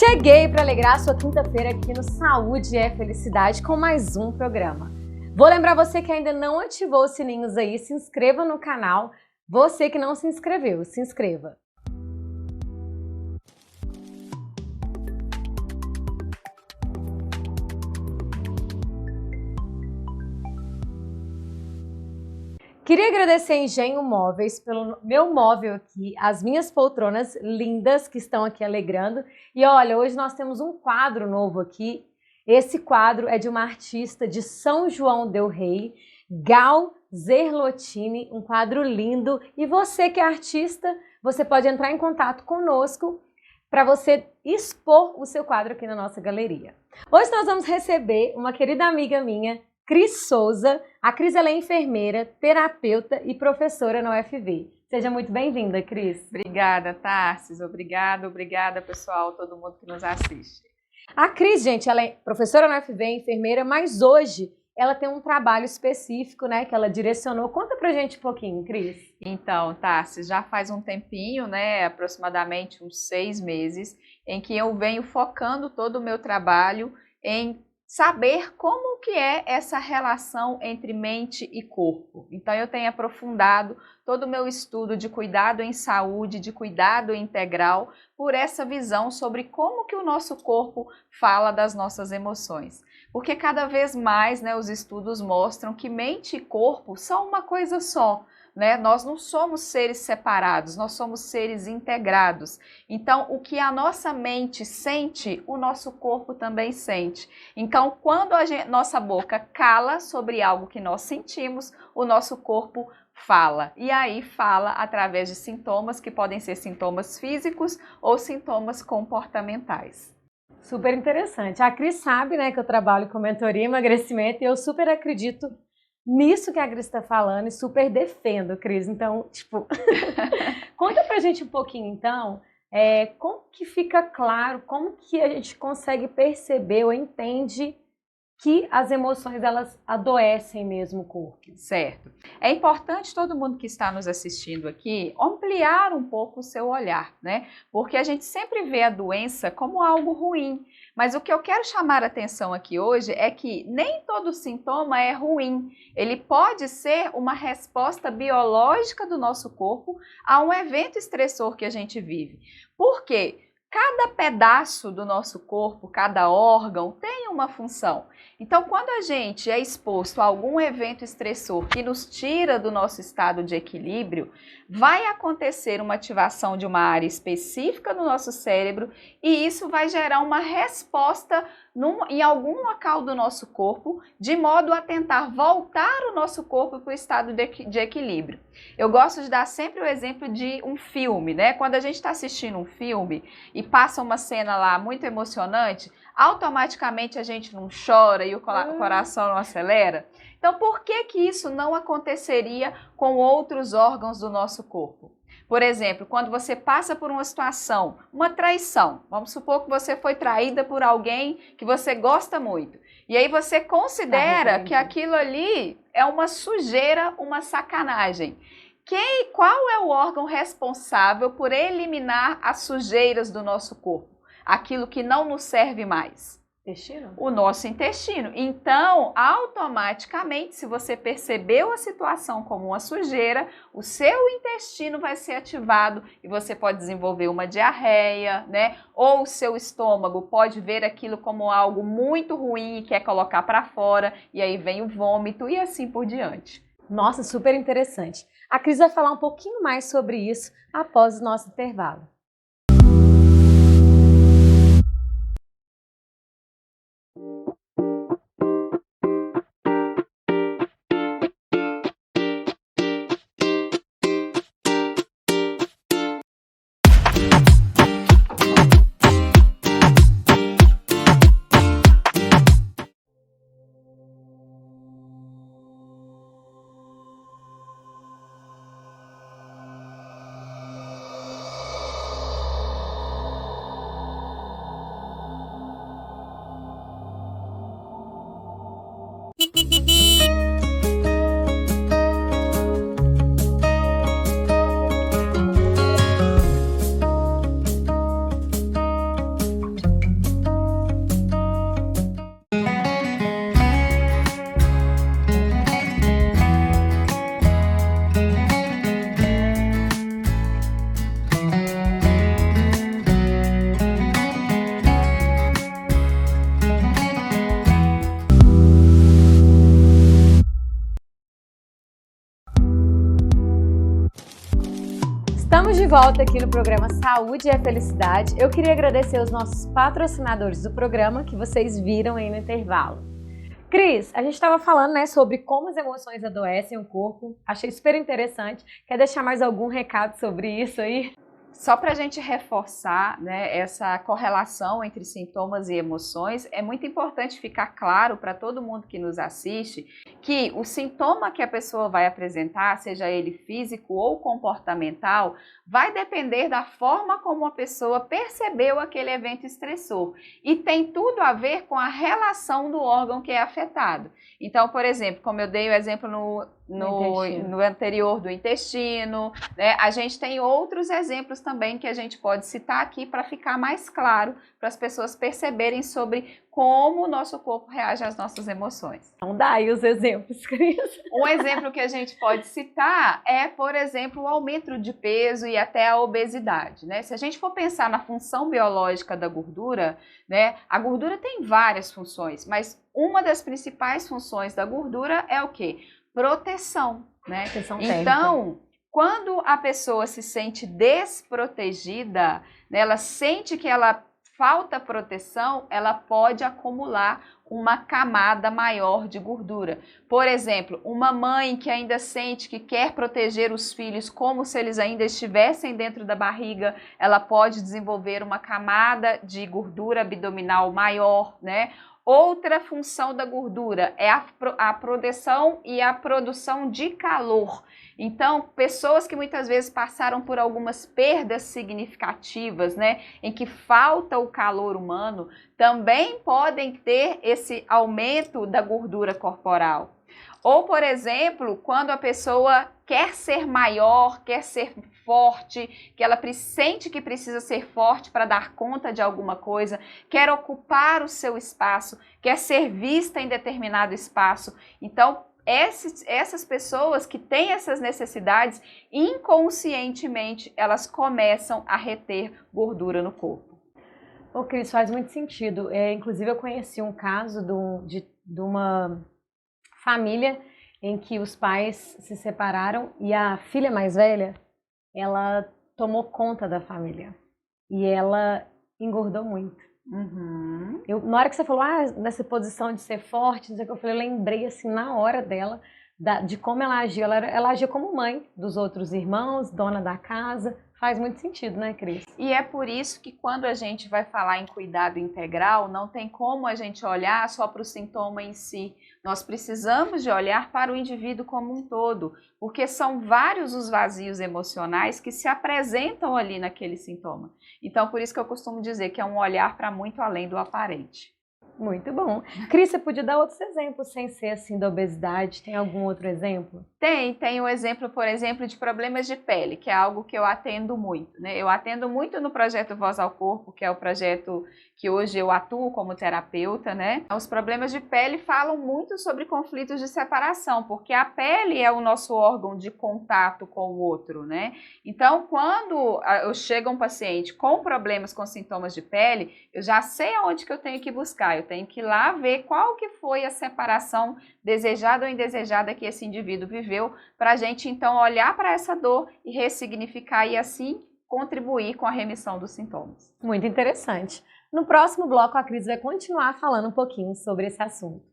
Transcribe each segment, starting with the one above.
Cheguei para alegrar a sua quinta-feira aqui no Saúde é Felicidade com mais um programa. Vou lembrar você que ainda não ativou os sininhos aí, se inscreva no canal. Você que não se inscreveu, se inscreva. Queria agradecer a Engenho Móveis pelo meu móvel aqui, as minhas poltronas lindas que estão aqui alegrando. E olha, hoje nós temos um quadro novo aqui. Esse quadro é de uma artista de São João del Rei, Gal Zerlotini, um quadro lindo. E você que é artista, você pode entrar em contato conosco para você expor o seu quadro aqui na nossa galeria. Hoje nós vamos receber uma querida amiga minha, Cris Souza. A Cris ela é enfermeira, terapeuta e professora na UFV. Seja muito bem-vinda, Cris. Obrigada, Tarsis. Obrigada, pessoal, todo mundo que nos assiste. A Cris, gente, ela é professora na UFV, enfermeira, mas hoje ela tem um trabalho específico, né, que ela direcionou. Conta pra gente um pouquinho, Cris. Então, Tarsis, já faz um tempinho, né, aproximadamente uns 6 meses, em que eu venho focando todo o meu trabalho em saber como que é essa relação entre mente e corpo. Então eu tenho aprofundado todo o meu estudo de cuidado em saúde, de cuidado integral, por essa visão sobre como que o nosso corpo fala das nossas emoções. Porque cada vez mais, né, os estudos mostram que mente e corpo são uma coisa só. Né? Nós não somos seres separados, nós somos seres integrados. Então, o que a nossa mente sente, o nosso corpo também sente. Então, quando nossa boca cala sobre algo que nós sentimos, o nosso corpo fala. E aí fala através de sintomas que podem ser sintomas físicos ou sintomas comportamentais. Super interessante. A Cris sabe, né, que eu trabalho com mentoria e emagrecimento e eu super acredito nisso que a Cris está falando e super defendo, Cris. Então, tipo, conta pra gente um pouquinho, então, como que fica claro, como que a gente consegue perceber ou entende que as emoções, elas adoecem mesmo o corpo. Certo. É importante todo mundo que está nos assistindo aqui ampliar um pouco o seu olhar, né? Porque a gente sempre vê a doença como algo ruim. Mas o que eu quero chamar a atenção aqui hoje é que nem todo sintoma é ruim. Ele pode ser uma resposta biológica do nosso corpo a um evento estressor que a gente vive. Por quê? Cada pedaço do nosso corpo, cada órgão tem uma função. Então, quando a gente é exposto a algum evento estressor que nos tira do nosso estado de equilíbrio, vai acontecer uma ativação de uma área específica no nosso cérebro e isso vai gerar uma resposta em algum local do nosso corpo, de modo a tentar voltar o nosso corpo para o estado de equilíbrio. Eu gosto de dar sempre o exemplo de um filme, né? Quando a gente está assistindo um filme e passa uma cena lá muito emocionante, automaticamente a gente não chora e o coração não acelera. Então, por que que isso não aconteceria com outros órgãos do nosso corpo? Por exemplo, quando você passa por uma situação, uma traição, vamos supor que você foi traída por alguém que você gosta muito, e aí você considera que aquilo ali é uma sujeira, uma sacanagem. Qual é o órgão responsável por eliminar as sujeiras do nosso corpo? Aquilo que não nos serve mais. Intestino? O nosso intestino. Então, automaticamente, se você percebeu a situação como uma sujeira, o seu intestino vai ser ativado e você pode desenvolver uma diarreia, né? Ou o seu estômago pode ver aquilo como algo muito ruim e quer colocar para fora, e aí vem o vômito e assim por diante. Nossa, super interessante. A Cris vai falar um pouquinho mais sobre isso após o nosso intervalo. volta aqui no programa Saúde é Felicidade. Eu queria agradecer os nossos patrocinadores do programa que vocês viram aí no intervalo. Cris, a gente estava falando, né, sobre como as emoções adoecem o corpo. Achei super interessante. Quer deixar mais algum recado sobre isso aí? Só para a gente reforçar, né, essa correlação entre sintomas e emoções, é muito importante ficar claro para todo mundo que nos assiste que o sintoma que a pessoa vai apresentar, seja ele físico ou comportamental, vai depender da forma como a pessoa percebeu aquele evento estressor e tem tudo a ver com a relação do órgão que é afetado. Então, por exemplo, como eu dei o exemplo no anterior do intestino, né? A gente tem outros exemplos também que a gente pode citar aqui para ficar mais claro, para as pessoas perceberem sobre como o nosso corpo reage às nossas emoções. Então dá aí os exemplos, Cris. Um exemplo que a gente pode citar é, por exemplo, o aumento de peso e até a obesidade, né? Se a gente for pensar na função biológica da gordura, né? A gordura tem várias funções, mas uma das principais funções da gordura é o quê? Proteção, né? Proteção então, quando a pessoa se sente desprotegida, né, ela sente que ela falta proteção, ela pode acumular uma camada maior de gordura. Por exemplo, uma mãe que ainda sente que quer proteger os filhos como se eles ainda estivessem dentro da barriga, ela pode desenvolver uma camada de gordura abdominal maior, né? Outra função da gordura é a proteção e a produção de calor. Então, pessoas que muitas vezes passaram por algumas perdas significativas, né, em que falta o calor humano, também podem ter esse aumento da gordura corporal. Ou, por exemplo, quando a pessoa quer ser maior, quer ser forte, que ela sente que precisa ser forte para dar conta de alguma coisa, quer ocupar o seu espaço, quer ser vista em determinado espaço. Então, essas pessoas que têm essas necessidades, inconscientemente, elas começam a reter gordura no corpo. Ô, Cris, faz muito sentido. Inclusive, eu conheci um caso de uma família em que os pais se separaram e a filha mais velha, ela tomou conta da família e ela engordou muito. Uhum. Na hora que você falou, nessa posição de ser forte, não sei o que, eu lembrei assim na hora dela de como ela agia. Ela agia como mãe dos outros irmãos, dona da casa. Faz muito sentido, né, Cris? E é por isso que quando a gente vai falar em cuidado integral, não tem como a gente olhar só para o sintoma em si. Nós precisamos de olhar para o indivíduo como um todo, porque são vários os vazios emocionais que se apresentam ali naquele sintoma. Então, por isso que eu costumo dizer que é um olhar para muito além do aparente. Muito bom. Cris, você podia dar outros exemplos sem ser assim da obesidade? Tem algum outro exemplo? Tem um exemplo, por exemplo, de problemas de pele, que é algo que eu atendo muito, né? Eu atendo muito no projeto Voz ao Corpo, que é o projeto que hoje eu atuo como terapeuta, né? Os problemas de pele falam muito sobre conflitos de separação, porque a pele é o nosso órgão de contato com o outro, né? Então, quando eu chego a um paciente com problemas com sintomas de pele, eu já sei aonde que eu tenho que buscar, eu tenho que ir lá ver qual que foi a separação desejada ou indesejada que esse indivíduo viveu, para a gente então olhar para essa dor e ressignificar e assim contribuir com a remissão dos sintomas. Muito interessante. No próximo bloco, a Cris vai continuar falando um pouquinho sobre esse assunto.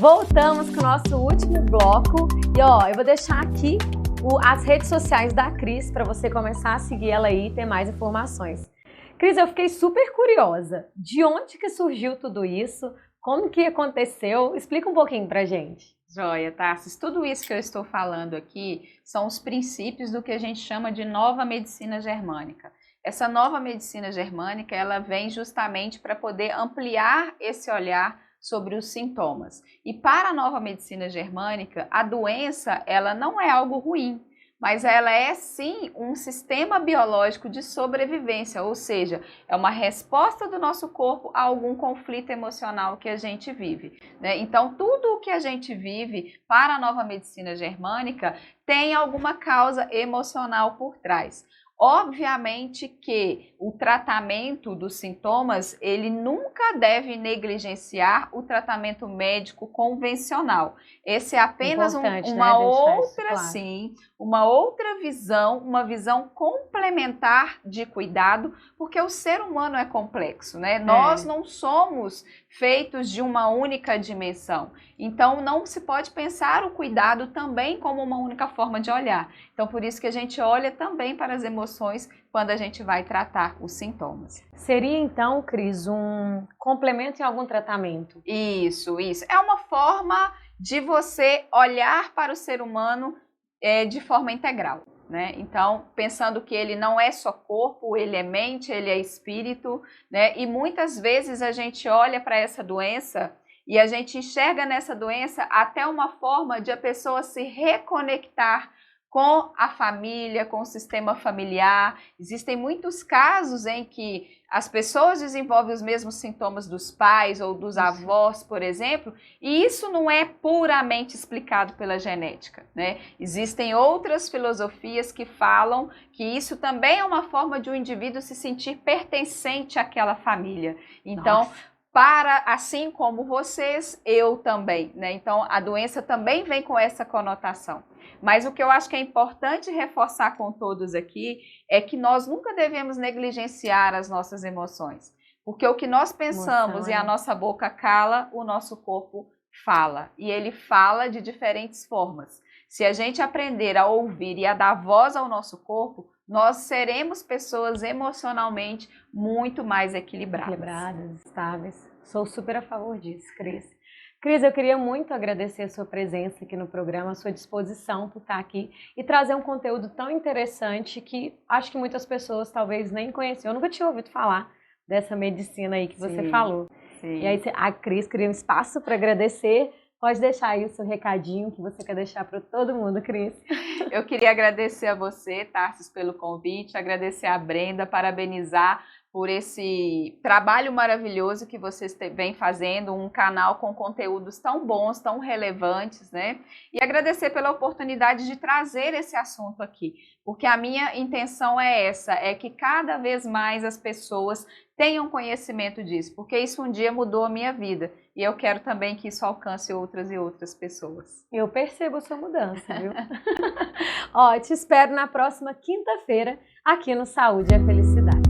Voltamos com o nosso último bloco. E ó, eu vou deixar aqui as redes sociais da Cris para você começar a seguir ela aí e ter mais informações. Cris, eu fiquei super curiosa. De onde que surgiu tudo isso? Como que aconteceu? Explica um pouquinho pra gente. Joia, Tarsis. Tudo isso que eu estou falando aqui são os princípios do que a gente chama de nova medicina germânica. Essa nova medicina germânica, ela vem justamente para poder ampliar esse olhar sobre os sintomas. E para a nova medicina germânica, a doença, ela não é algo ruim, mas ela é sim um sistema biológico de sobrevivência, ou seja, é uma resposta do nosso corpo a algum conflito emocional que a gente vive, né? Então, tudo o que a gente vive para a nova medicina germânica tem alguma causa emocional por trás. Obviamente que o tratamento dos sintomas, ele nunca deve negligenciar o tratamento médico convencional. Esse é apenas uma outra visão, uma visão complementar de cuidado, porque o ser humano é complexo, né? Nós não somos feitos de uma única dimensão. Então, não se pode pensar o cuidado também como uma única forma de olhar. Então, por isso que a gente olha também para as emoções quando a gente vai tratar os sintomas. Seria, então, Cris, um complemento em algum tratamento? Isso. É uma forma de você olhar para o ser humano de forma integral, né? Então, pensando que ele não é só corpo, ele é mente, ele é espírito, né? E muitas vezes a gente olha para essa doença e a gente enxerga nessa doença até uma forma de a pessoa se reconectar com a família, com o sistema familiar. Existem muitos casos em que as pessoas desenvolvem os mesmos sintomas dos pais ou dos avós, por exemplo, e isso não é puramente explicado pela genética, né? Existem outras filosofias que falam que isso também é uma forma de um indivíduo se sentir pertencente àquela família. Então, assim como vocês, eu também, né? Então, a doença também vem com essa conotação. Mas o que eu acho que é importante reforçar com todos aqui é que nós nunca devemos negligenciar as nossas emoções. Porque o que nós pensamos e a nossa boca cala, o nosso corpo fala. E ele fala de diferentes formas. Se a gente aprender a ouvir e a dar voz ao nosso corpo, nós seremos pessoas emocionalmente muito mais equilibradas. Equilibradas, estáveis. Sou super a favor disso, Cris. Cris, eu queria muito agradecer a sua presença aqui no programa, a sua disposição por estar aqui e trazer um conteúdo tão interessante que acho que muitas pessoas talvez nem conheciam. Eu nunca tinha ouvido falar dessa medicina aí que você falou. Sim. E aí a Cris queria um espaço para agradecer. Pode deixar aí o seu recadinho que você quer deixar para todo mundo, Cris. Eu queria agradecer a você, Tarsis, pelo convite, agradecer a Brenda, parabenizar por esse trabalho maravilhoso que vocês vêm fazendo, um canal com conteúdos tão bons, tão relevantes, né? E agradecer pela oportunidade de trazer esse assunto aqui, porque a minha intenção é essa, é que cada vez mais as pessoas tenham conhecimento disso, porque isso um dia mudou a minha vida e eu quero também que isso alcance outras e outras pessoas. Eu percebo a sua mudança, viu? Ó, te espero na próxima quinta-feira aqui no Saúde e a Felicidade.